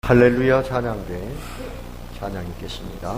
할렐루야 찬양대 찬양 있겠습니다.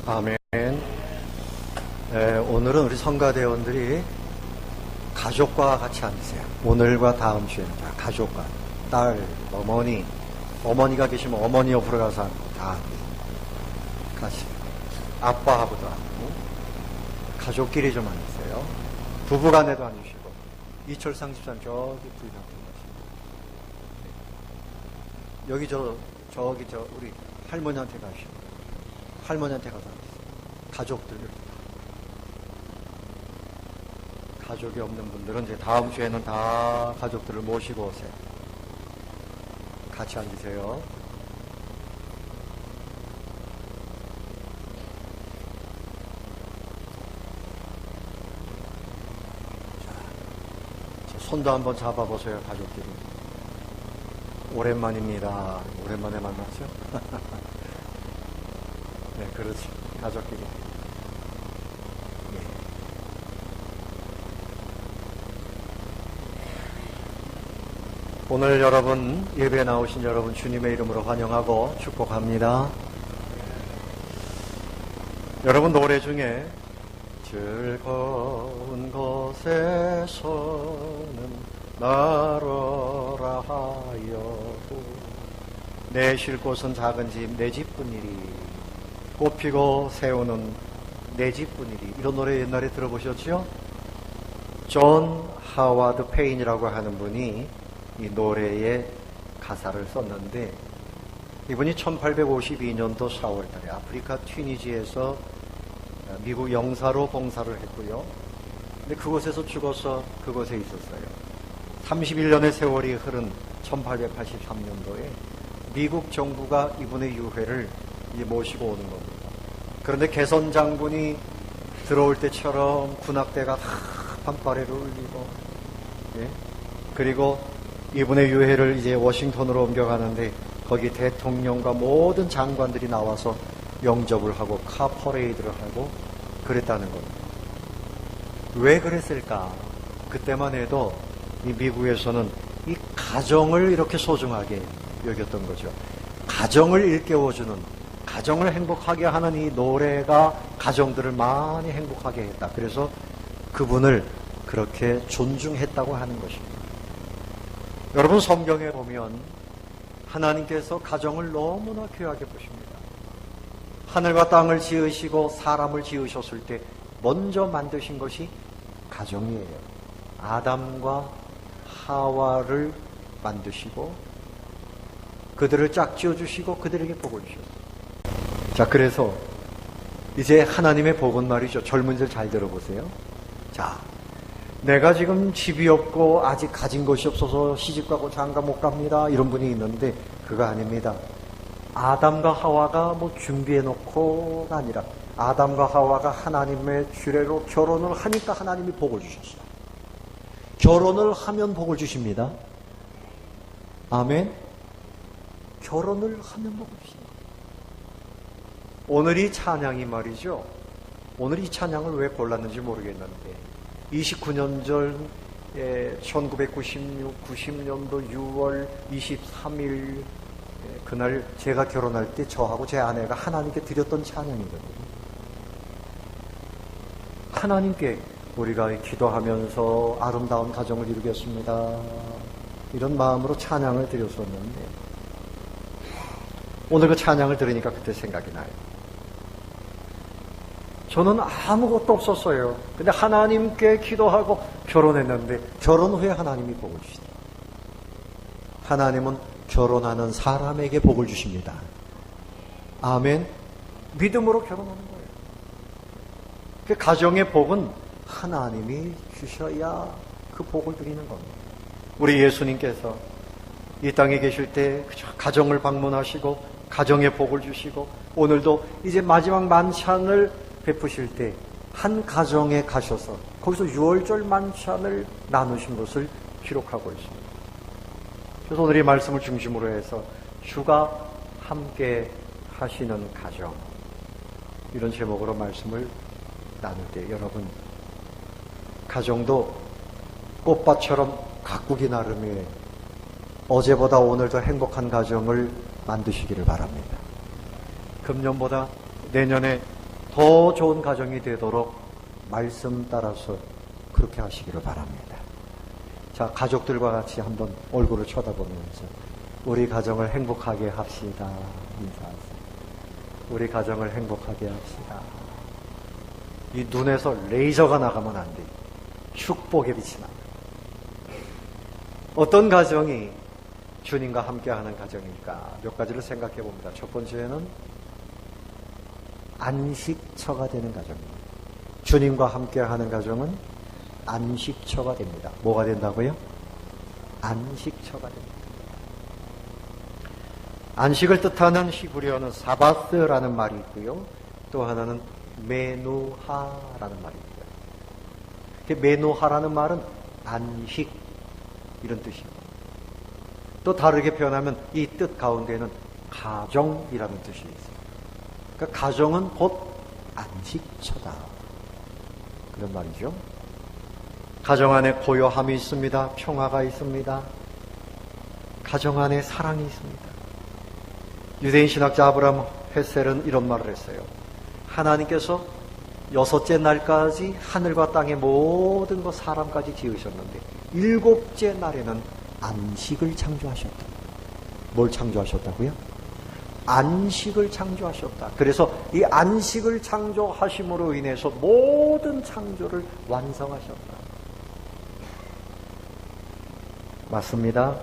아멘. 오늘은 우리 성가대원들이 가족과 같이 앉으세요. 오늘과 다음 주에는 가족과 딸, 어머니가 계시면 어머니 옆으로 가서 앉고 다 같이 아빠하고도 앉고 가족끼리 좀 앉으세요. 부부간에도 앉으시고 이철상 집사님 저기 부인한테 가시고 여기 저기 우리 할머니한테 가시고 할머니한테 가서 앉으세요. 가족들 가족이 없는 분들은 이제 다음 주에는 다 가족들을 모시고 오세요. 같이 앉으세요. 자, 손도 한번 잡아보세요, 가족들이. 오랜만입니다. 오랜만에 만나죠? 네, 그렇지. 가족끼리. 오늘 여러분, 예배에 나오신 여러분 주님의 이름으로 환영하고 축복합니다. 여러분 노래 중에 즐거운 곳에서는 나러라 하여도 내 쉴 곳은 작은 집 내 집뿐이리 꽃피고 새우는 내 집뿐이리 이런 노래 옛날에 들어보셨죠? 존 하와드 페인이라고 하는 분이 이 노래의 가사를 썼는데 이분이 1852년도 4월달에 아프리카 튀니지에서 미국 영사로 봉사를 했고요. 근데 그곳에서 죽어서 그곳에 있었어요. 31년의 세월이 흐른 1883년도에 미국 정부가 이분의 유해를 모시고 오는 겁니다. 그런데 개선 장군이 들어올 때처럼 군악대가 다 fanfare를 울리고, 예? 그리고 이분의 유해를 이제 워싱턴으로 옮겨가는데 거기 대통령과 모든 장관들이 나와서 영접을 하고 카퍼레이드를 하고 그랬다는 겁니다. 왜 그랬을까? 그때만 해도 이 미국에서는 이 가정을 이렇게 소중하게 여겼던 거죠. 가정을 일깨워주는, 가정을 행복하게 하는 이 노래가 가정들을 많이 행복하게 했다. 그래서 그분을 그렇게 존중했다고 하는 것입니다. 여러분 성경에 보면 하나님께서 가정을 너무나 귀하게 보십니다. 하늘과 땅을 지으시고 사람을 지으셨을 때 먼저 만드신 것이 가정이에요. 아담과 하와를 만드시고 그들을 짝지어 주시고 그들에게 복을 주셨어요. 자, 그래서 이제 하나님의 복은 말이죠. 젊은이들 잘 들어보세요. 자, 내가 지금 집이 없고 아직 가진 것이 없어서 시집가고 장가 못 갑니다. 이런 분이 있는데 그거 아닙니다. 아담과 하와가 뭐 준비해놓고가 아니라 아담과 하와가 하나님의 주례로 결혼을 하니까 하나님이 복을 주셨어요. 결혼을 하면 복을 주십니다. 아멘. 결혼을 하면 복을 주십니다. 오늘 이 찬양이 말이죠. 오늘 이 찬양을 왜 골랐는지 모르겠는데 29년 전 1990년도 6월 23일 그날 제가 결혼할 때 저하고 제 아내가 하나님께 드렸던 찬양이거든요. 하나님께 우리가 기도하면서 아름다운 가정을 이루겠습니다. 이런 마음으로 찬양을 드렸었는데 오늘 그 찬양을 들으니까 그때 생각이 나요. 저는 아무것도 없었어요. 근데 하나님께 기도하고 결혼했는데 결혼 후에 하나님이 복을 주시다. 하나님은 결혼하는 사람에게 복을 주십니다. 아멘. 믿음으로 결혼하는 거예요. 그 가정의 복은 하나님이 주셔야 그 복을 드리는 겁니다. 우리 예수님께서 이 땅에 계실 때 가정을 방문하시고 가정의 복을 주시고 오늘도 이제 마지막 만찬을 베푸실 때 한 가정에 가셔서 거기서 유월절 만찬을 나누신 것을 기록하고 있습니다. 그래서 오늘 이 말씀을 중심으로 해서 주가 함께 하시는 가정 이런 제목으로 말씀을 나눌 때 여러분 가정도 꽃밭처럼 가꾸기 나름이에요. 어제보다 오늘 더 행복한 가정을 만드시기를 바랍니다. 금년보다 내년에 더 좋은 가정이 되도록 말씀 따라서 그렇게 하시기를 바랍니다. 자, 가족들과 같이 한번 얼굴을 쳐다보면서 우리 가정을 행복하게 합시다. 인사하세요. 우리 가정을 행복하게 합시다. 이 눈에서 레이저가 나가면 안 돼. 축복의 빛이 나. 어떤 가정이 주님과 함께하는 가정일까? 몇 가지를 생각해 봅니다. 첫 번째는 안식처가 되는 가정입니다. 주님과 함께하는 가정은 안식처가 됩니다. 뭐가 된다고요? 안식처가 됩니다. 안식을 뜻하는 히브리어는 사바스라는 말이 있고요. 또 하나는 메누하라는 말이 있고요. 메누하라는 말은 안식 이런 뜻이고, 또 다르게 표현하면 이 뜻 가운데는 가정이라는 뜻이 있어요. 그러니까 가정은 곧 안식처다, 그런 말이죠. 가정 안에 고요함이 있습니다. 평화가 있습니다. 가정 안에 사랑이 있습니다. 유대인 신학자 아브라함 헤셀은 이런 말을 했어요. 하나님께서 6째 날까지 하늘과 땅의 모든 것 사람까지 지으셨는데 7째 날에는 안식을 창조하셨다. 뭘 창조하셨다고요? 안식을 창조하셨다. 그래서 이 안식을 창조하심으로 인해서 모든 창조를 완성하셨다. 맞습니다.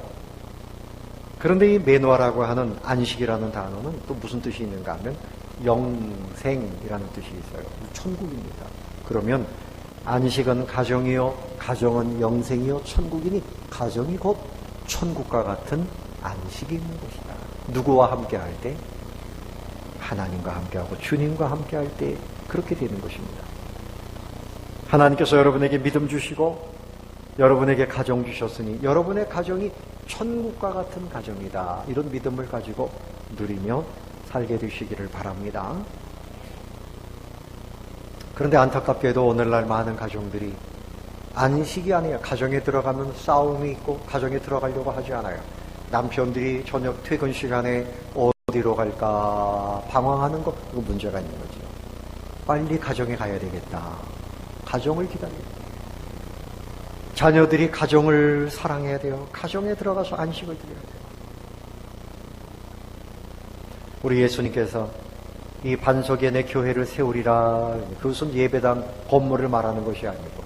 그런데 이 메노아라고 하는 안식이라는 단어는 또 무슨 뜻이 있는가 하면 영생이라는 뜻이 있어요. 천국입니다. 그러면 안식은 가정이요, 가정은 영생이요, 천국이니 가정이 곧 천국과 같은 안식이 있는 것이다. 누구와 함께 할 때? 하나님과 함께하고 주님과 함께 할 때 그렇게 되는 것입니다. 하나님께서 여러분에게 믿음 주시고 여러분에게 가정 주셨으니 여러분의 가정이 천국과 같은 가정이다. 이런 믿음을 가지고 누리며 살게 되시기를 바랍니다. 그런데 안타깝게도 오늘날 많은 가정들이 안식이 아니에요. 가정에 들어가면 싸움이 있고 가정에 들어가려고 하지 않아요. 남편들이 저녁 퇴근 시간에 어디로 갈까 방황하는 거, 그거 문제가 있는 거죠. 빨리 가정에 가야 되겠다. 가정을 기다려요. 자녀들이 가정을 사랑해야 돼요. 가정에 들어가서 안식을 드려야 돼요. 우리 예수님께서 이 반석에 내 교회를 세우리라, 그것은 예배당 건물을 말하는 것이 아니고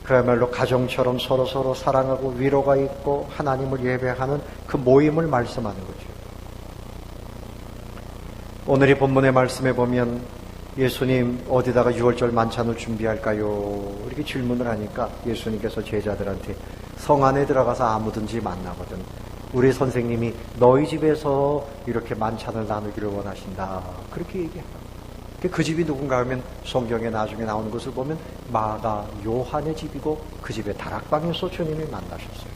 그야말로 가정처럼 서로 사랑하고 위로가 있고 하나님을 예배하는 그 모임을 말씀하는 거죠. 오늘 이 본문의 말씀에 보면 예수님 어디다가 유월절 만찬을 준비할까요? 이렇게 질문을 하니까 예수님께서 제자들한테 성 안에 들어가서 아무든지 만나거든 우리 선생님이 너희 집에서 이렇게 만찬을 나누기를 원하신다. 그렇게 얘기해요. 그 집이 누군가 하면 성경에 나중에 나오는 것을 보면 마가 요한의 집이고 그 집의 다락방에서 주님이 만나셨어요.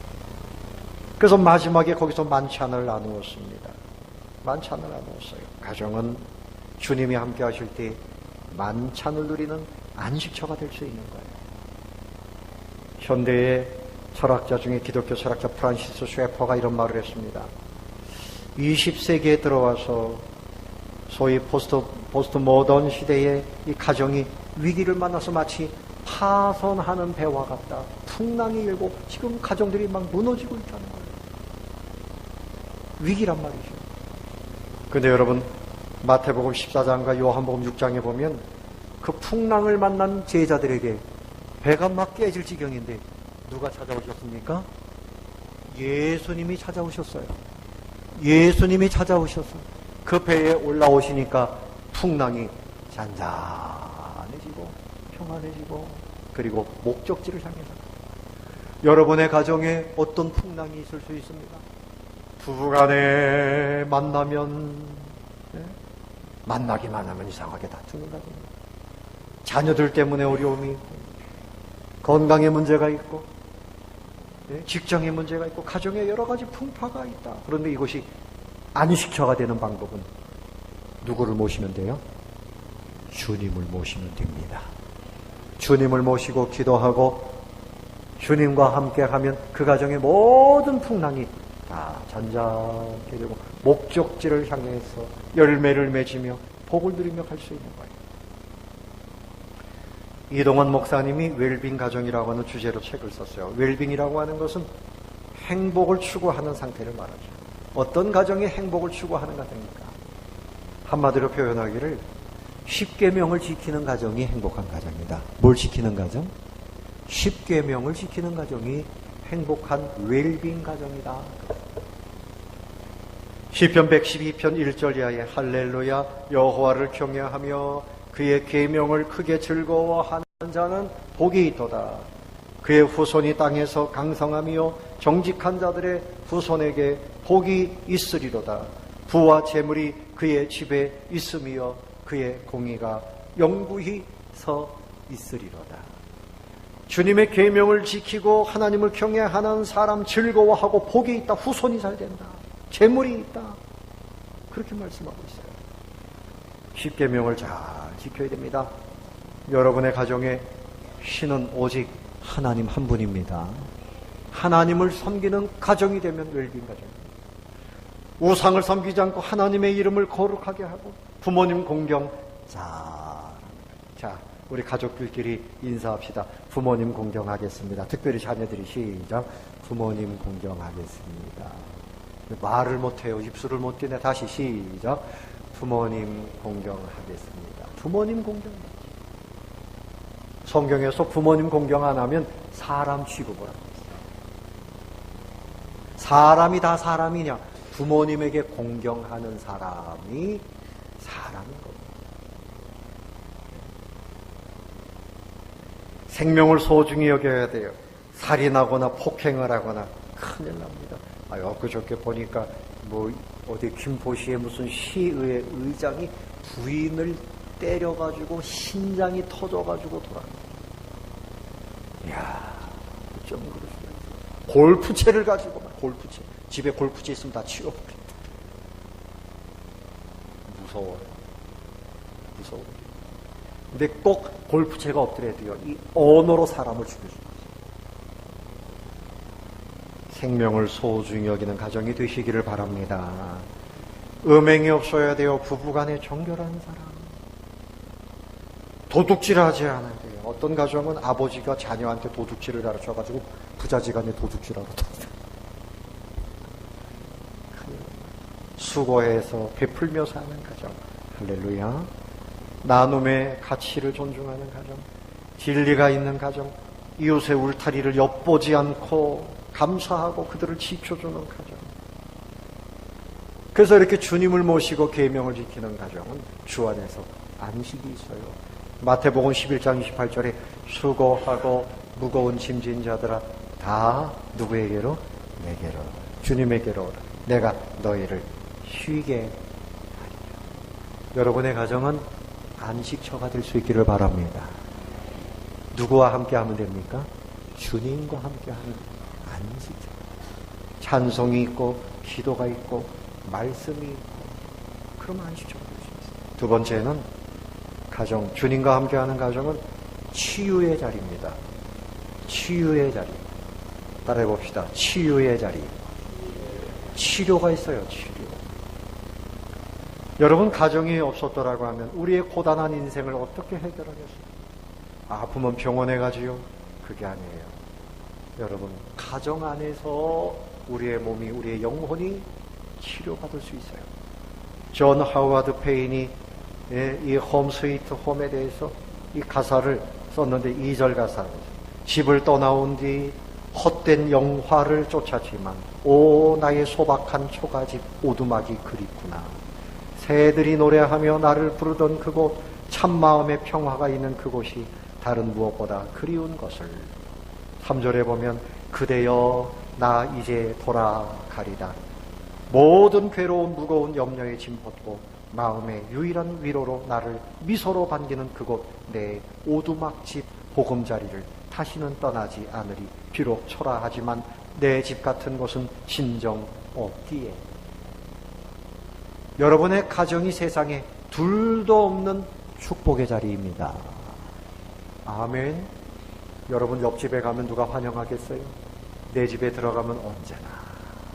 그래서 마지막에 거기서 만찬을 나누었습니다. 만찬을 나누었어요. 가정은 주님이 함께 하실 때 만찬을 누리는 안식처가 될 수 있는 거예요. 현대의 철학자 중에 기독교 철학자 프란시스 쉐퍼가 이런 말을 했습니다. 20세기에 들어와서 소위 포스트 모던 시대에 이 가정이 위기를 만나서 마치 파손하는 배와 같다. 풍랑이 일고 지금 가정들이 막 무너지고 있다는 거예요. 위기란 말이죠. 그런데 여러분 마태복음 14장과 요한복음 6장에 보면 그 풍랑을 만난 제자들에게 배가 막 깨질 지경인데 누가 찾아오셨습니까? 예수님이 찾아오셨어요. 예수님이 찾아오셨어요. 그 배에 올라오시니까 풍랑이 잔잔해지고 평안해지고 그리고 목적지를 향해서 여러분의 가정에 어떤 풍랑이 있을 수 있습니다. 부부간에 만나면 만나기만 하면 이상하게 다투는다든가 자녀들 때문에 어려움이 있고 건강에 문제가 있고 직장에 문제가 있고 가정에 여러 가지 풍파가 있다. 그런데 이것이 안식처가 되는 방법은 누구를 모시면 돼요? 주님을 모시면 됩니다. 주님을 모시고 기도하고 주님과 함께하면 그 가정의 모든 풍랑이 다 잔잔하게 되고 목적지를 향해서 열매를 맺으며 복을 누리며 갈 수 있는 거예요. 이동원 목사님이 웰빙 가정이라고 하는 주제로 책을 썼어요. 웰빙이라고 하는 것은 행복을 추구하는 상태를 말하죠. 어떤 가정이 행복을 추구하는 가정입니까? 한마디로 표현하기를 10계명을 지키는 가정이 행복한 가정이다. 뭘 지키는 가정? 10계명을 지키는 가정이 행복한 웰빙 가정이다. 시편 112편 1절 이하에 할렐루야 여호와를 경외하며 그의 계명을 크게 즐거워하는 자는 복이 있도다. 그의 후손이 땅에서 강성하며 정직한 자들의 후손에게 복이 있으리로다. 부와 재물이 그의 집에 있으며 그의 공의가 영구히 서 있으리로다. 주님의 계명을 지키고 하나님을 경외하는 사람 즐거워하고 복이 있다. 후손이 잘 된다. 재물이 있다. 그렇게 말씀하고 있어요. 십계명을 잘 지켜야 됩니다. 여러분의 가정에 신은 오직 하나님 한 분입니다. 하나님을 섬기는 가정이 되면 웰빙 가정입니다. 우상을 섬기지 않고 하나님의 이름을 거룩하게 하고 부모님 공경 잘합니다. 자, 우리 가족들끼리 인사합시다. 부모님 공경하겠습니다. 특별히 자녀들이 시작. 부모님 공경하겠습니다. 말을 못해요. 입술을 못 떼네. 다시 시작. 부모님 공경하겠습니다. 부모님 공경. 성경에서 부모님 공경 안 하면 사람 취급을 합니다. 사람이 다 사람이냐? 부모님에게 공경하는 사람이 사람인 겁니다. 생명을 소중히 여겨야 돼요. 살인하거나 폭행을 하거나 큰일 납니다. 엊그저께 보니까 어디 김포시에 무슨 시의회 의장이 부인을 때려가지고 신장이 터져가지고 돌아갑니다. 이야, 좀 그럴 수가 있어요. 골프채를 가지고 골프채. 집에 골프채 있으면 다 치워버린다. 무서워요. 무서워요. 근데 꼭 골프채가 없더라도요, 이 언어로 사람을 죽일 수 있어요. 생명을 소중히 여기는 가정이 되시기를 바랍니다. 음행이 없어야 돼요. 부부간에 정결한 사람. 도둑질하지 않아야 돼요. 어떤 가정은 아버지가 자녀한테 도둑질을 가르쳐가지고 부자지간에 도둑질하러 다녀요. 수고해서 베풀며 사는 가정. 할렐루야. 나눔의 가치를 존중하는 가정. 진리가 있는 가정. 이웃의 울타리를 엿보지 않고 감사하고 그들을 지켜주는 가정. 그래서 이렇게 주님을 모시고 계명을 지키는 가정은 주 안에서 안식이 있어요. 마태복음 11장 28절에 수고하고 무거운 짐진 자들아 다 누구에게로? 내게로. 주님에게로 오라. 내가 너희를 쉬게 하리라. 여러분의 가정은 안식처가 될 수 있기를 바랍니다. 누구와 함께 하면 됩니까? 주님과 함께 하는 안식처. 찬송이 있고 기도가 있고 말씀이 있고 그럼 안식처가 될 수 있어요. 두 번째는 가정, 주님과 함께하는 가정은 치유의 자리입니다. 치유의 자리. 따라해 봅시다. 치유의 자리. 치료가 있어요. 치료. 여러분 가정이 없었더라고 하면 우리의 고단한 인생을 어떻게 해결하겠어요? 아프면 병원에 가지요? 그게 아니에요. 여러분 가정 안에서 우리의 몸이 우리의 영혼이 치료받을 수 있어요. 존 하워드 페인이 이 홈 스위트 홈에 대해서 이 가사를 썼는데 2절 가사입니다. 집을 떠나온 뒤 헛된 영화를 쫓았지만 오 나의 소박한 초가집 오두막이 그립구나. 새들이 노래하며 나를 부르던 그곳 참마음의 평화가 있는 그곳이 다른 무엇보다 그리운 것을. 3절에 보면 그대여 나 이제 돌아가리다. 모든 괴로운 무거운 염려의 짐 벗고 마음의 유일한 위로로 나를 미소로 반기는 그곳 내 오두막집 보금자리를 다시는 떠나지 않으리. 비록 초라하지만 내 집 같은 곳은 진정 없기에. 여러분의 가정이 세상에 둘도 없는 축복의 자리입니다. 아멘. 여러분 옆집에 가면 누가 환영하겠어요? 내 집에 들어가면 언제나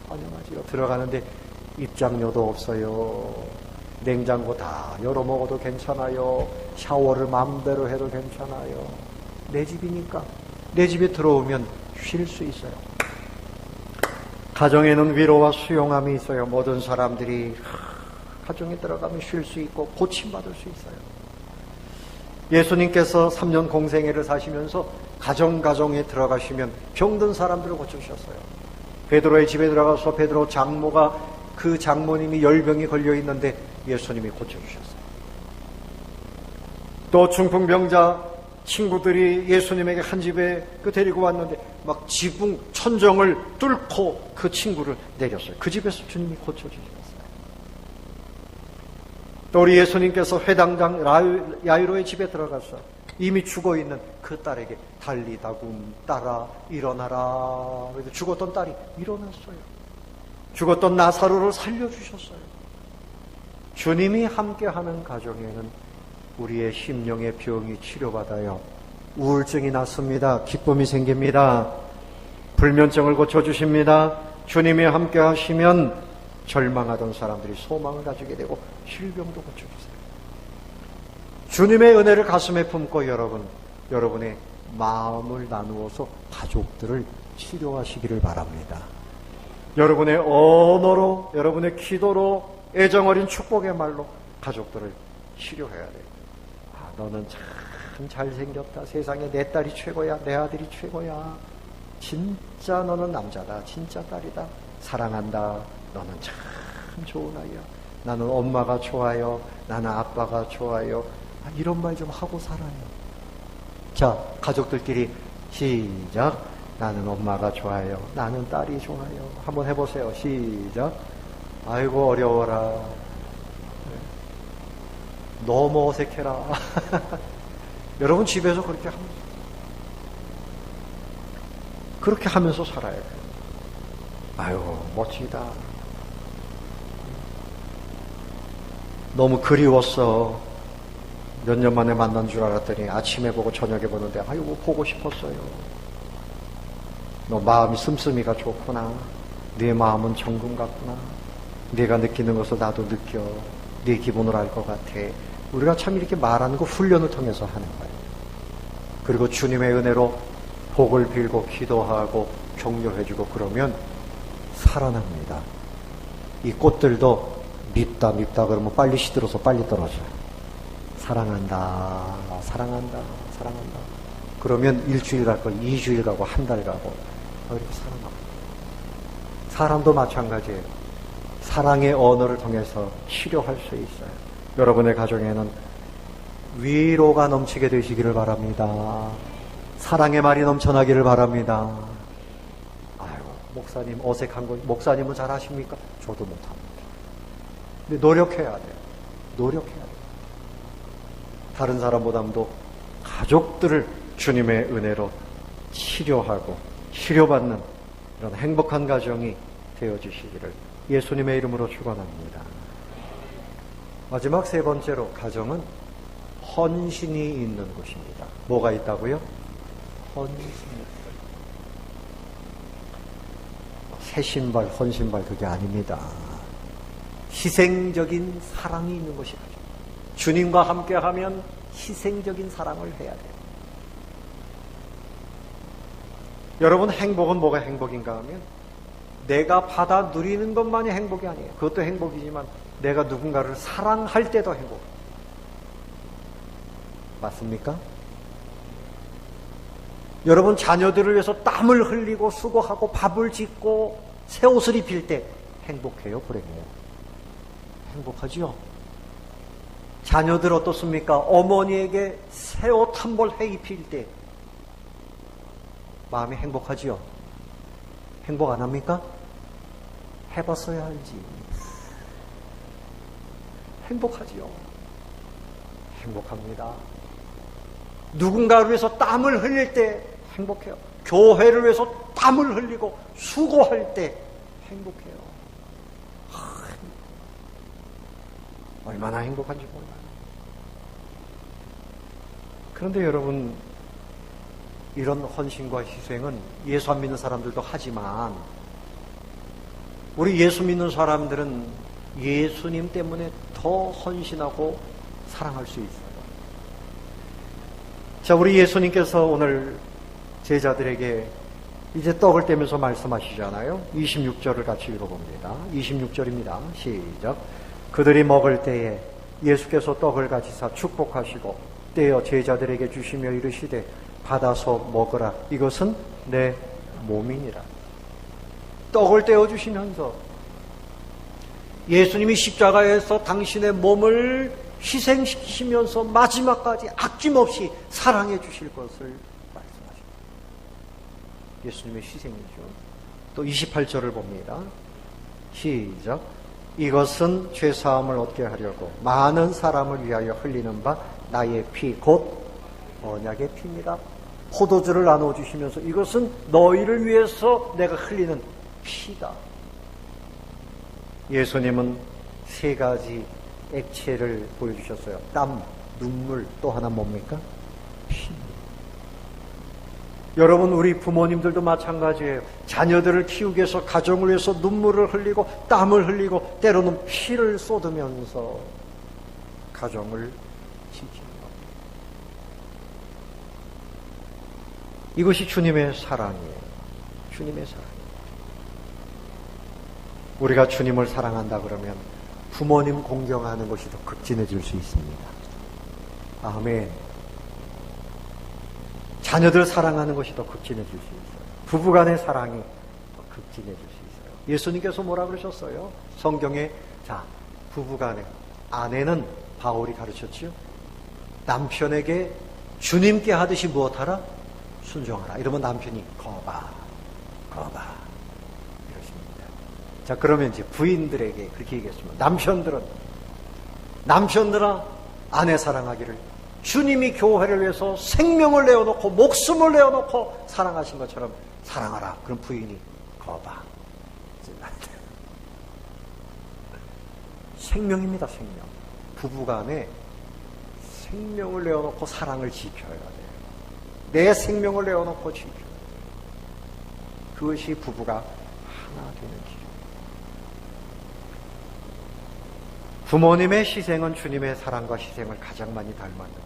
환영하지요. 들어가는데 입장료도 없어요. 냉장고 다 열어 먹어도 괜찮아요. 샤워를 마음대로 해도 괜찮아요. 내 집이니까. 내 집에 들어오면 쉴 수 있어요. 가정에는 위로와 수용함이 있어요. 모든 사람들이 가정에 들어가면 쉴 수 있고 고침받을 수 있어요. 예수님께서 3년 공생애를 사시면서 가정에 들어가시면 병든 사람들을 고쳐주셨어요. 베드로의 집에 들어가서 베드로 장모가 그 장모님이 열병이 걸려 있는데 예수님이 고쳐주셨어요. 또 중풍병자 친구들이 예수님에게 한 집에 데리고 왔는데 막 지붕 천정을 뚫고 그 친구를 내렸어요. 그 집에서 주님이 고쳐주셨어요. 또 우리 예수님께서 회당장 야이로의 집에 들어가서 이미 죽어있는 그 딸에게 달리다굼 딸아 일어나라. 그래서 죽었던 딸이 일어났어요. 죽었던 나사로를 살려주셨어요. 주님이 함께하는 가정에는 우리의 심령의 병이 치료받아요. 우울증이 낫습니다. 기쁨이 생깁니다. 불면증을 고쳐주십니다. 주님이 함께 하시면 절망하던 사람들이 소망을 가지게 되고 질병도 고쳐주세요. 주님의 은혜를 가슴에 품고 여러분의 마음을 나누어서 가족들을 치료하시기를 바랍니다. 여러분의 언어로, 여러분의 기도로, 애정어린 축복의 말로 가족들을 치료해야 돼요. 너는 참 잘생겼다. 세상에 내 딸이 최고야. 내 아들이 최고야. 진짜 너는 남자다. 진짜 딸이다. 사랑한다. 너는 참 좋은 아이야. 나는 엄마가 좋아요. 나는 아빠가 좋아요. 이런 말 좀 하고 살아요. 자, 가족들끼리 시작. 나는 엄마가 좋아요. 나는 딸이 좋아요. 한번 해보세요. 시작. 아이고 어려워라. 너무 어색해라. 여러분 집에서 그렇게 하면서 살아야 돼요. 아유 멋지다. 너무 그리웠어. 몇 년 만에 만난 줄 알았더니 아침에 보고 저녁에 보는데 아이고 보고 싶었어요. 너 마음이 씀씀이가 좋구나. 네 마음은 정금 같구나. 네가 느끼는 것을 나도 느껴. 네 기분을 알 것 같아. 우리가 참 이렇게 말하는 거 훈련을 통해서 하는 거예요. 그리고 주님의 은혜로 복을 빌고 기도하고 격려해주고 그러면 살아납니다. 이 꽃들도 밉다 그러면 빨리 시들어서 빨리 떨어져요. 사랑한다. 그러면 일주일 갈 걸 2주일 가고 한 달 가고 이렇게 살아납니다. 사람도 마찬가지예요. 사랑의 언어를 통해서 치료할 수 있어요. 여러분의 가정에는 위로가 넘치게 되시기를 바랍니다. 사랑의 말이 넘쳐나기를 바랍니다. 아이고 목사님 어색한 거 목사님은 잘 하십니까? 저도 못합니다. 근데 노력해야 돼요. 노력해야 돼요. 다른 사람보다도 가족들을 주님의 은혜로 치료하고 치료받는 이런 행복한 가정이 되어주시기를 예수님의 이름으로 축원합니다. 마지막 세 번째로 가정은 헌신이 있는 곳입니다. 뭐가 있다고요? 헌신이. 새 신발, 헌신발 그게 아닙니다. 희생적인 사랑이 있는 곳이 가정. 주님과 함께하면 희생적인 사랑을 해야 돼요. 여러분 행복은 뭐가 행복인가 하면 내가 받아 누리는 것만이 행복이 아니에요. 그것도 행복이지만 내가 누군가를 사랑할 때도 행복. 맞습니까? 여러분 자녀들을 위해서 땀을 흘리고 수고하고 밥을 짓고 새 옷을 입힐 때 행복해요? 불행해요? 행복하지요? 자녀들 어떻습니까? 어머니에게 새 옷 한 벌 해 입힐 때 마음이 행복하지요? 행복 안 합니까? 해봤어야 알지. 행복하지요? 행복합니다. 누군가를 위해서 땀을 흘릴 때 행복해요. 교회를 위해서 땀을 흘리고 수고할 때 행복해요. 얼마나 행복한지 몰라요. 그런데 여러분, 이런 헌신과 희생은 예수 안 믿는 사람들도 하지만 우리 예수 믿는 사람들은 예수님 때문에 더 헌신하고 사랑할 수 있어요. 자, 우리 예수님께서 오늘 제자들에게 이제 떡을 떼면서 말씀하시잖아요. 26절을 같이 읽어봅니다. 26절입니다. 시작. 그들이 먹을 때에 예수께서 떡을 가지사 축복하시고 떼어 제자들에게 주시며 이르시되 받아서 먹으라. 이것은 내 몸이니라. 떡을 떼어주시면서 예수님이 십자가에서 당신의 몸을 희생시키시면서 마지막까지 아낌없이 사랑해 주실 것을 말씀하십니다. 예수님의 희생이죠. 또 28절을 봅니다. 시작. 이것은 죄사함을 얻게 하려고 많은 사람을 위하여 흘리는 바 나의 피 곧 언약의 피입니다. 포도주를 나누어 주시면서 이것은 너희를 위해서 내가 흘리는 피다. 예수님은 세 가지 액체를 보여주셨어요. 땀, 눈물, 또 하나 뭡니까? 피. 여러분, 우리 부모님들도 마찬가지예요. 자녀들을 키우기 위해서, 가정을 위해서 눈물을 흘리고 땀을 흘리고 때로는 피를 쏟으면서 가정을 지키는 겁니다. 이것이 주님의 사랑이에요. 주님의 사랑. 우리가 주님을 사랑한다 그러면 부모님 공경하는 것이 더 극진해질 수 있습니다. 아멘. 자녀들 사랑하는 것이 더 극진해질 수 있어요. 부부간의 사랑이 더 극진해질 수 있어요. 예수님께서 뭐라 그러셨어요? 성경에 부부간에 아내는 바울이 가르쳤지요. 남편에게 주님께 하듯이 무엇하라? 순종하라. 이러면 남편이 거봐. 이러십니다. 자, 그러면 이제 부인들에게 그렇게 얘기했습니다. 남편들아 아내 사랑하기를 주님이 교회를 위해서 생명을 내어놓고 목숨을 내어놓고 사랑하신 것처럼 사랑하라. 그럼 부인이 거봐. 생명입니다. 생명. 부부간에 생명을 내어놓고 사랑을 지켜야 돼요. 내 생명을 내어놓고 지켜야 돼요. 그것이 부부가 하나 되는 길입니다. 부모님의 희생은 주님의 사랑과 희생을 가장 많이 닮았는데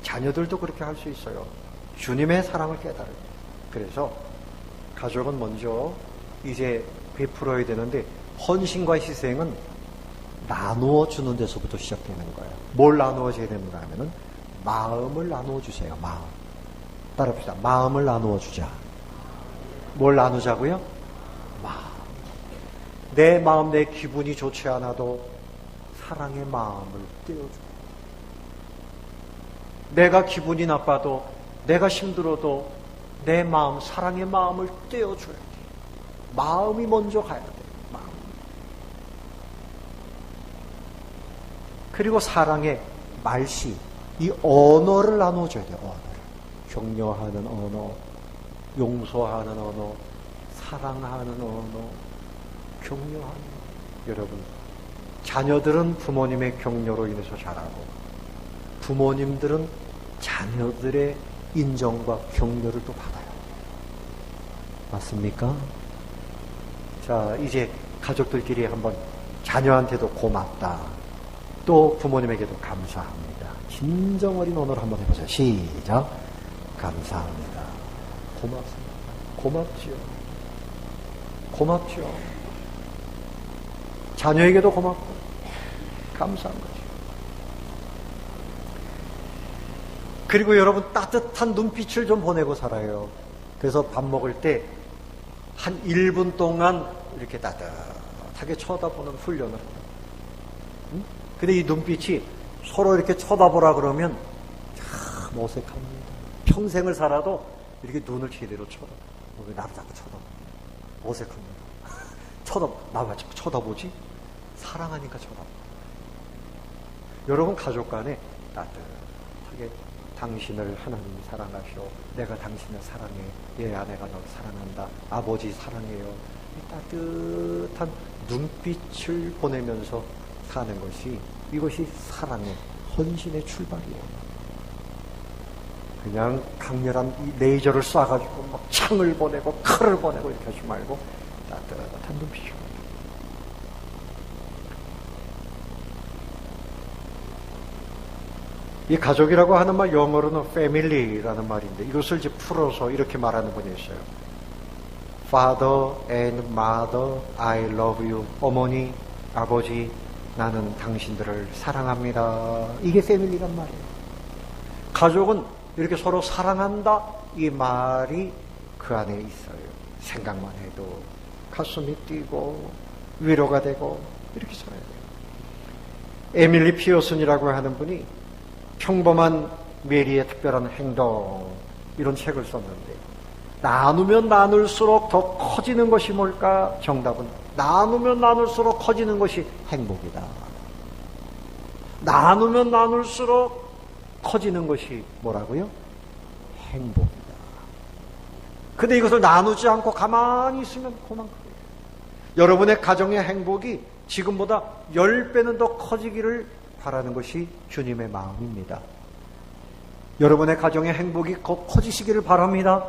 자녀들도 그렇게 할 수 있어요. 주님의 사랑을 깨달아요. 그래서 가족은 먼저 이제 베풀어야 되는데 헌신과 희생은 나누어 주는 데서부터 시작되는 거예요. 뭘 나누어 줘야 되는가 하면은 마음을 나누어 주세요. 마음. 따라합시다. 마음을 나누어 주자. 뭘 나누자고요? 마음. 내 마음, 내 기분이 좋지 않아도 사랑의 마음을 떼어주고, 내가 기분이 나빠도, 내가 힘들어도 내 마음, 사랑의 마음을 떼어줘야 돼. 마음이 먼저 가야 돼. 마음. 그리고 사랑의 말씨, 이 언어를 나눠줘야 돼요. 언어를. 격려하는 언어, 용서하는 언어, 사랑하는 언어, 격려하는 언어. 여러분, 자녀들은 부모님의 격려로 인해서 자라고 부모님들은 자녀들의 인정과 격려를 또 받아요. 맞습니까? 자, 이제 가족들끼리 한번 자녀한테도 고맙다. 또 부모님에게도 감사합니다. 진정 어린 언어로 한번 해보세요. 시작. 감사합니다. 고맙습니다. 고맙지요. 고맙죠. 자녀에게도 고맙고 감사한 거죠. 그리고 여러분 따뜻한 눈빛을 좀 보내고 살아요. 그래서 밥 먹을 때 한 1분 동안 이렇게 따뜻하게 쳐다보는 훈련을 해요. 응? 근데 이 눈빛이 서로 이렇게 쳐다보라 그러면 참 어색합니다. 평생을 살아도 이렇게 눈을 제대로 쳐다봐. 왜 나를 자꾸 쳐다봐? 어색합니다. 나왜 자꾸 쳐다보지? 사랑하니까 쳐다봐. 여러분 가족 간에 따뜻하게 당신을 하나님이 사랑하시오. 내가 당신을 사랑해. 예, 아내가 널 사랑한다. 아버지 사랑해요. 따뜻한 눈빛을 보내면서 사는 것이 이것이 사랑의 헌신의 출발이에요. 그냥 강렬한 이 레이저를 쏴가지고 막 창을 보내고 칼을 보내고 이렇게 하지 말고 따뜻한 눈빛이요. 이 가족이라고 하는 말 영어로는 family라는 말인데 이것을 이제 풀어서 이렇게 말하는 분이 있어요. Father and Mother, I love you. 어머니, 아버지, 나는 당신들을 사랑합니다. 이게 family란 말이에요. 가족은 이렇게 서로 사랑한다 이 말이 그 안에 있어요. 생각만 해도 가슴이 뛰고 위로가 되고 이렇게 살아야 돼요. 에밀리 피어슨이라고 하는 분이 평범한 메리의 특별한 행동, 이런 책을 썼는데, 나누면 나눌수록 더 커지는 것이 뭘까? 정답은 나누면 나눌수록 커지는 것이 행복이다. 나누면 나눌수록 커지는 것이 뭐라고요? 행복이다. 근데 이것을 나누지 않고 가만히 있으면 그만큼이에요. 여러분의 가정의 행복이 지금보다 10배는 더 커지기를 바라는 것이 주님의 마음입니다. 여러분의 가정의 행복이 커지시기를 바랍니다.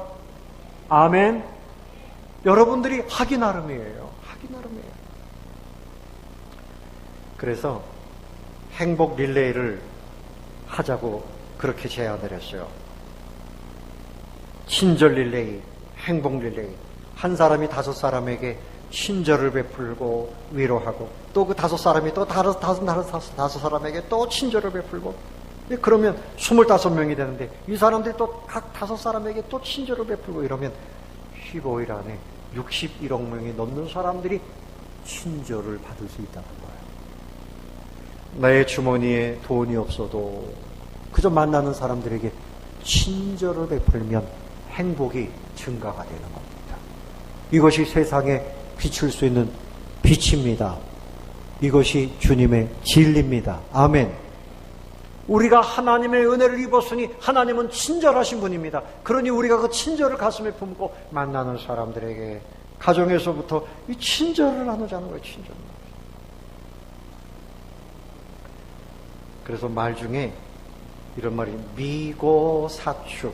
아멘. 여러분들이 하기 나름이에요. 하기 나름이에요. 그래서 행복 릴레이를 하자고 그렇게 제안을 했어요. 친절 릴레이, 행복 릴레이. 한 사람이 5사람에게 친절을 베풀고 위로하고, 또 그 5사람이 또 다섯 사람에게 또 친절을 베풀고, 그러면 25명이 되는데 이 사람들이 또 각 5사람에게 또 친절을 베풀고 이러면 15일 안에 61억 명이 넘는 사람들이 친절을 받을 수 있다는 거예요. 나의 주머니에 돈이 없어도 그저 만나는 사람들에게 친절을 베풀면 행복이 증가가 되는 겁니다. 이것이 세상에 비출 수 있는 빛입니다. 이것이 주님의 진리입니다. 아멘. 우리가 하나님의 은혜를 입었으니 하나님은 친절하신 분입니다. 그러니 우리가 그 친절을 가슴에 품고 만나는 사람들에게 가정에서부터 이 친절을 나누자는 거예요. 친절. 그래서 말 중에 이런 말이 미고사축,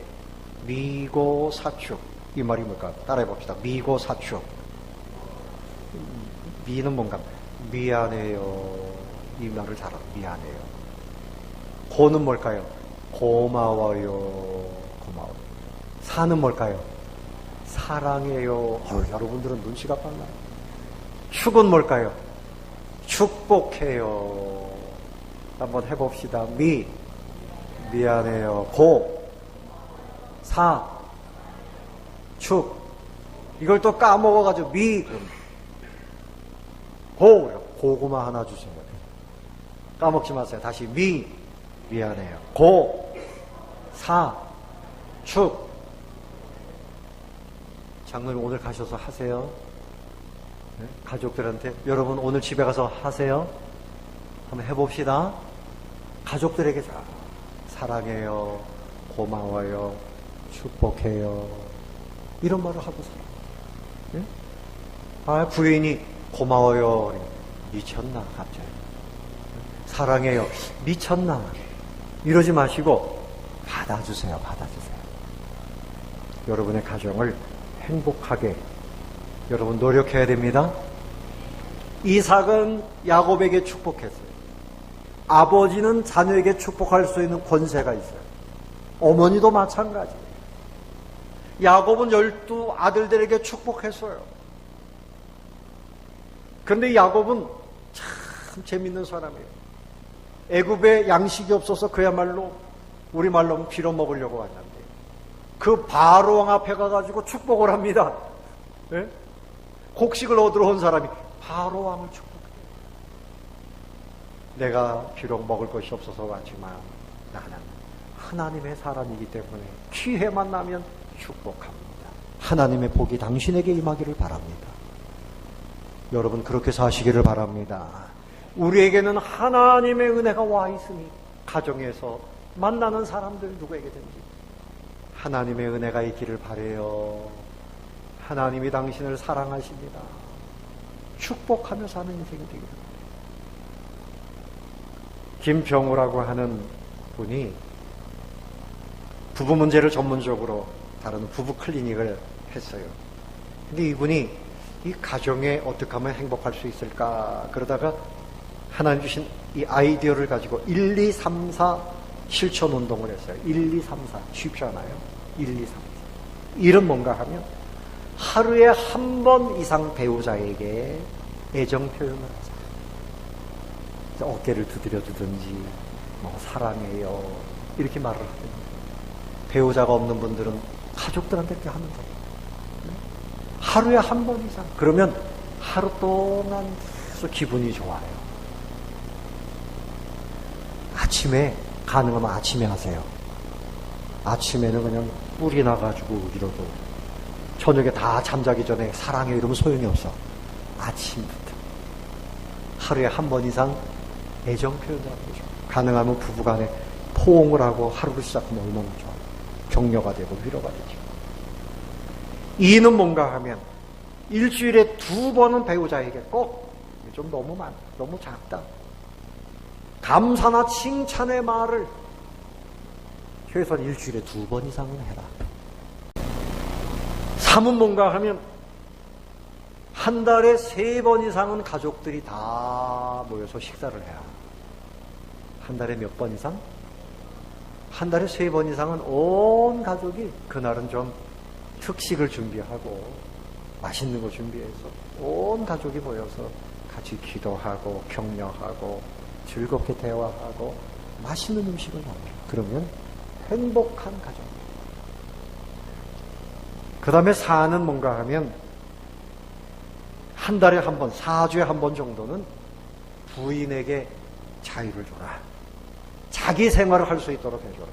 미고사축. 이 말이 뭘까? 따라해 봅시다. 미고사축. 미는 뭔가 미안해요. 이 말을 잘 알아요. 미안해요. 고는 뭘까요? 고마워요. 고마워요. 사는 뭘까요? 사랑해요. 여러분들은 눈치가 빨라요. 축은 뭘까요? 축복해요. 한번 해봅시다. 미안해요. 축. 이걸 또 까먹어가지고 고구마 하나 주신 거예요. 까먹지 마세요. 다시 미안해요. 축. 장로님 오늘 가셔서 하세요. 네? 가족들한테 여러분 오늘 집에 가서 하세요. 한번 해봅시다. 가족들에게 사랑해요. 고마워요. 축복해요. 이런 말을 하고 살아요. 네? 부인이 고마워요. 미쳤나 갑자기. 사랑해요. 미쳤나. 이러지 마시고 받아주세요. 여러분의 가정을 행복하게 여러분 노력해야 됩니다. 이삭은 야곱에게 축복했어요. 아버지는 자녀에게 축복할 수 있는 권세가 있어요. 어머니도 마찬가지예요. 야곱은 12 아들들에게 축복했어요. 그런데 야곱은 참 재밌는 사람이에요. 애굽에 양식이 없어서 그야말로 우리말로 하면 빌어먹으려고 왔는데 그 바로왕 앞에 가가지고 축복을 합니다. 네? 곡식을 얻으러 온 사람이 바로왕을 축복해요. 내가 비록 먹을 것이 없어서 왔지만 나는 하나님의 사람이기 때문에 기회만 나면 축복합니다. 하나님의 복이 당신에게 임하기를 바랍니다. 여러분 그렇게 사시기를 바랍니다. 우리에게는 하나님의 은혜가 와 있으니 가정에서 만나는 사람들 누구에게든지 하나님의 은혜가 있기를 바라요. 하나님이 당신을 사랑하십니다. 축복하며 사는 인생이 되기를 바랍니다. 김병우라고 하는 분이 부부 문제를 전문적으로 다루는 부부 클리닉을 했어요. 근데 이분이 이 가정에 어떻게 하면 행복할 수 있을까 그러다가 하나님 주신 이 아이디어를 가지고 1, 2, 3, 4 실천 운동을 했어요. 1, 2, 3, 4 쉽지 않아요? 1, 2, 3, 4 이름 뭔가 하면 하루에 한 번 이상 배우자에게 애정 표현을 하세요. 어깨를 두드려 주든지 사랑해요 이렇게 말을 하든지. 배우자가 없는 분들은 가족들한테 이렇게 하는 거예요. 하루에 한 번 이상. 그러면 하루 동안 계속 기분이 좋아요. 아침에, 가능하면 아침에 하세요. 아침에는 그냥 뿔이 나가지고 이러고, 저녁에 다 잠자기 전에 사랑해 이러면 소용이 없어. 아침부터 하루에 한 번 이상 애정 표현을 하고 싶어. 가능하면 부부간에 포옹을 하고 하루를 시작하면 얼마나 좋아. 격려가 되고 위로가 되죠. 이는 뭔가 하면 일주일에 2번은 배우자에게 꼭, 좀 너무 너무 작다, 감사나 칭찬의 말을 최소한 일주일에 2번 이상은 해라. 3은 뭔가 하면 한 달에 3번 이상은 가족들이 다 모여서 식사를 해야. 한 달에 몇 번 이상? 한 달에 3번 이상은 온 가족이 그날은 좀 특식을 준비하고 맛있는 거 준비해서 온 가족이 모여서 같이 기도하고 격려하고 즐겁게 대화하고 맛있는 음식을 먹어요. 그러면 행복한 가정. 그 다음에 4는 뭔가 하면 한 달에 한 번, 4주에 한 번 정도는 부인에게 자유를 줘라. 자기 생활을 할 수 있도록 해줘라.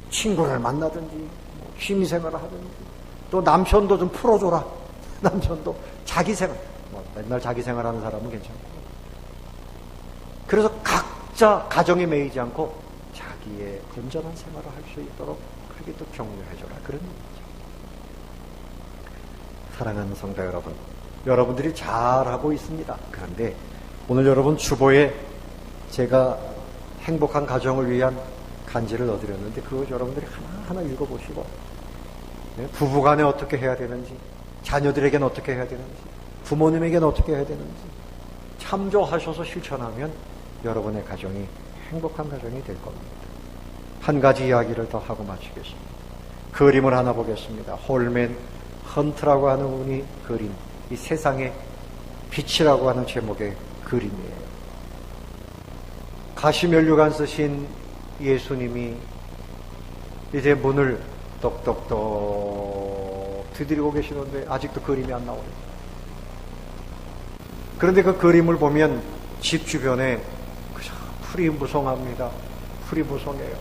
친구를 만나든지 취미생활을 하든지, 또 남편도 좀 풀어줘라. 남편도 자기 생활, 맨날 자기 생활하는 사람은 괜찮고, 그래서 각자 가정에 매이지 않고 자기의 건전한 생활을 할 수 있도록 그렇게 또 격려해줘라. 그런 얘기죠. 사랑하는 성도 여러분, 여러분들이 잘하고 있습니다. 그런데 오늘 여러분 주보에 제가 행복한 가정을 위한 간지를 넣어드렸는데, 그거 여러분들이 하나하나 읽어보시고, 부부간에 어떻게 해야 되는지, 자녀들에게는 어떻게 해야 되는지, 부모님에게는 어떻게 해야 되는지 참조하셔서 실천하면 여러분의 가정이 행복한 가정이 될 겁니다. 한 가지 이야기를 더 하고 마치겠습니다. 그림을 하나 보겠습니다. 홀맨 헌트라고 하는 분이 그린 이 세상의 빛이라고 하는 제목의 그림이에요. 가시면류관 쓰신 예수님이 이제 문을 똑똑똑 두드리고 계시는데 아직도 그림이 안 나오네요. 그런데 그 그림을 보면 집 주변에 풀이 무성합니다. 풀이 무성해요.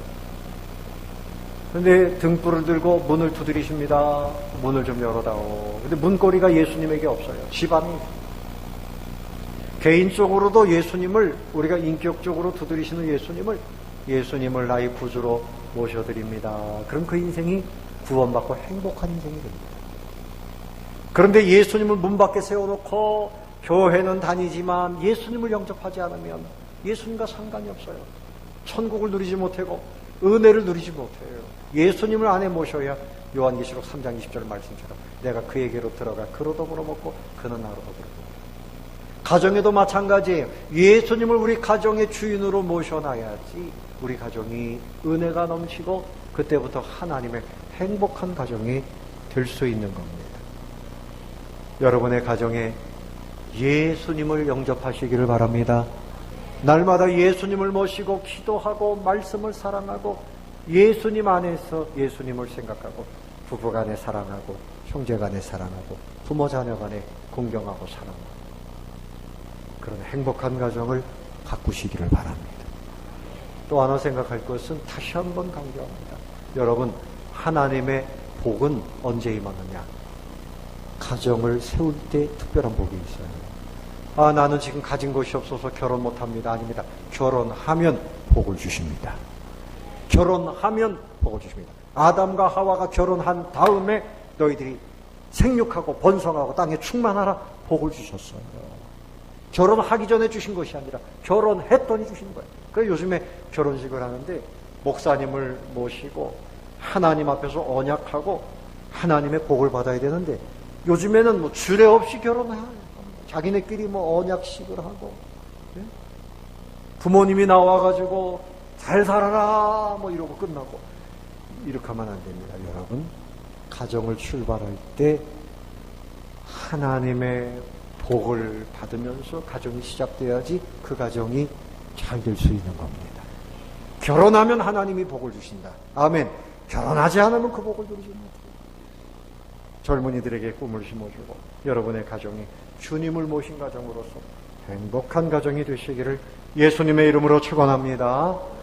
그런데 등불을 들고 문을 두드리십니다. 문을 좀 열어다오. 근데 문고리가 예수님에게 없어요. 집 안에. 개인적으로도 예수님을, 우리가 인격적으로 두드리시는 예수님을 나의 구주로 모셔드립니다. 그럼 그 인생이 구원받고 행복한 인생이 됩니다. 그런데 예수님을 문 밖에 세워놓고 교회는 다니지만 예수님을 영접하지 않으면 예수님과 상관이 없어요. 천국을 누리지 못하고 은혜를 누리지 못해요. 예수님을 안에 모셔야 요한계시록 3장 20절 말씀처럼 내가 그에게로 들어가 그로 더불어 먹고 그는 나로 더불어 먹고. 가정에도 마찬가지예요. 예수님을 우리 가정의 주인으로 모셔놔야지 우리 가정이 은혜가 넘치고 그때부터 하나님의 행복한 가정이 될 수 있는 겁니다. 여러분의 가정에 예수님을 영접하시기를 바랍니다. 날마다 예수님을 모시고 기도하고 말씀을 사랑하고 예수님 안에서 예수님을 생각하고 부부간에 사랑하고 형제간에 사랑하고 부모 자녀간에 공경하고 사랑하고 그런 행복한 가정을 가꾸시기를 바랍니다. 또 하나 생각할 것은 다시 한번 강조합니다. 여러분, 하나님의 복은 언제 임하느냐? 가정을 세울 때 특별한 복이 있어요. 아, 나는 지금 가진 것이 없어서 결혼 못합니다. 아닙니다. 결혼하면 복을 주십니다. 결혼하면 복을 주십니다. 아담과 하와가 결혼한 다음에 너희들이 생육하고 번성하고 땅에 충만하라 복을 주셨어요. 결혼하기 전에 주신 것이 아니라 결혼했더니 주신 거예요. 그래서 요즘에 결혼식을 하는데 목사님을 모시고 하나님 앞에서 언약하고 하나님의 복을 받아야 되는데 요즘에는 뭐 주례 없이 결혼해요. 자기네끼리 뭐 언약식을 하고, 예? 부모님이 나와가지고 잘 살아라 뭐 이러고 끝나고 이렇게 하면 안 됩니다. 여러분, 가정을 출발할 때 하나님의 복을 받으면서 가정이 시작돼야지 그 가정이 잘 될 수 있는 겁니다. 결혼하면 하나님이 복을 주신다. 아멘. 결혼하지 않으면 그 복을 누리지 못해요. 젊은이들에게 꿈을 심어주고 여러분의 가정이 주님을 모신 가정으로서 행복한 가정이 되시기를 예수님의 이름으로 축원합니다.